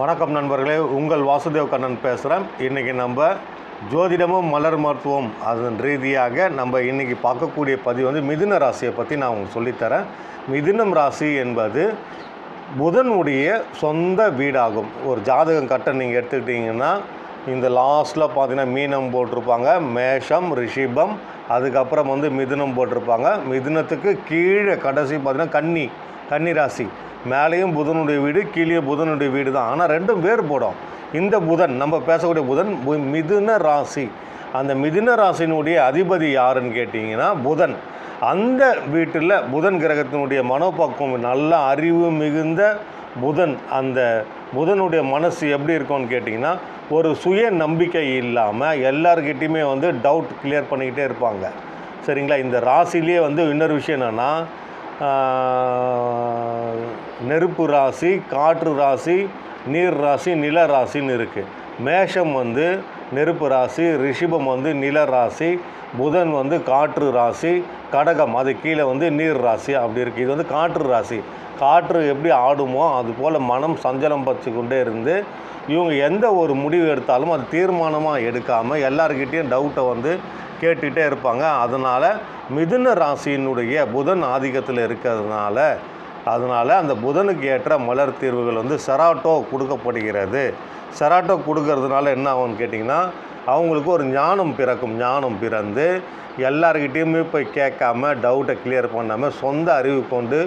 வணக்கம் நண்பர்களே, உங்கள் வாசுதேவ் கண்ணன் பேசுகிறேன். இன்றைக்கி நம்ம ஜோதிடமும் மலர் மருத்துவம் அதன் ரீதியாக நம்ம இன்றைக்கி பார்க்கக்கூடிய பதிவு வந்து மிதுன ராசியை பற்றி நான் உங்களுக்கு சொல்லித்தரேன். மிதுனம் ராசி என்பது புதனுடைய சொந்த வீடாகும். ஒரு ஜாதகம் கட்ட நீங்கள் எடுத்துக்கிட்டிங்கன்னா இந்த லாஸ்ட்டில் பார்த்தீங்கன்னா மீனம் போட்டிருப்பாங்க, மேஷம், ரிஷிபம், அதுக்கப்புறம் வந்து மிதுனம் போட்டிருப்பாங்க. மிதுனத்துக்கு கீழே கடைசி பார்த்தீங்கன்னா கன்னி ராசி. மேலேயும் புதனுடைய வீடு, கீழே புதனுடைய வீடு தான். ஆனால் ரெண்டும் வேறுபடும். இந்த புதன் நம்ம பேசக்கூடிய புதன் மிதுன ராசி. அந்த மிதுன ராசியினுடைய அதிபதி யாருன்னு கேட்டிங்கன்னா புதன். அந்த வீட்டில் புதன் கிரகத்தினுடைய மனோபக்குவம் நல்ல அறிவு மிகுந்த புதன். அந்த புதனுடைய மனசு எப்படி இருக்கும்னு கேட்டிங்கன்னா ஒரு சுய நம்பிக்கை இல்லாமல் எல்லார்கிட்டையுமே வந்து டவுட் கிளியர் பண்ணிக்கிட்டே இருப்பாங்க. சரிங்களா? இந்த ராசிலேயே வந்து இன்னொரு விஷயம் என்னென்னா நெருப்பு ராசி, காற்று ராசி, நீர் ராசி, நில ராசின்னு இருக்குது. மேஷம் வந்து நெருப்பு ராசி, ரிஷிபம் வந்து நில ராசி, புதன் வந்து காற்று ராசி, கடகம் அது கீழே வந்து நீர் ராசி அப்படி இருக்குது. இது வந்து காற்று ராசி. காற்று எப்படி ஆடுமோ அதுபோல் மனம் சஞ்சலம் பச்சு கொண்டே இருந்து இவங்க எந்த ஒரு முடிவு எடுத்தாலும் அது தீர்மானமாக எடுக்காமல் எல்லார்கிட்டேயும் டவுட்டை வந்து கேட்டுகிட்டே இருப்பாங்க. அதனால் மிதுன ராசியினுடைய புதன் ஆதிக்கத்தில் இருக்கிறதுனால அந்த புதனுக்கு ஏற்ற மலர் தீர்வுகள் வந்து செராட்டோ கொடுக்கப்படுகிறது. செராட்டோ கொடுக்கறதுனால என்ன ஆகும்னு கேட்டிங்கன்னா அவங்களுக்கு ஒரு ஞானம் பிறக்கும். ஞானம் பிறந்து எல்லார்கிட்டேயுமே போய் கேட்காம டவுட்டை கிளியர் பண்ணாமல் சொந்த அறிவு கொண்டு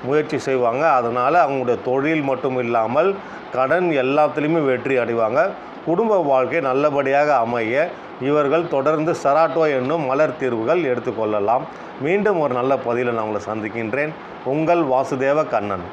முயற்சி செய்வாங்க. அதனால் அவங்களுடைய தொழில் மட்டும் இல்லாமல் கடன் எல்லாத்துலேயுமே வெற்றி அடைவாங்க. குடும்ப வாழ்க்கை நல்லபடியாக அமைய இவர்கள் தொடர்ந்து செராட்டோ என்னும் மலர் தீர்வுகள் எடுத்துக்கொள்ளலாம். மீண்டும் ஒரு நல்ல பதிவில் நான் உங்களை சந்திக்கின்றேன். உங்கள் வாசுதேவ கண்ணன்.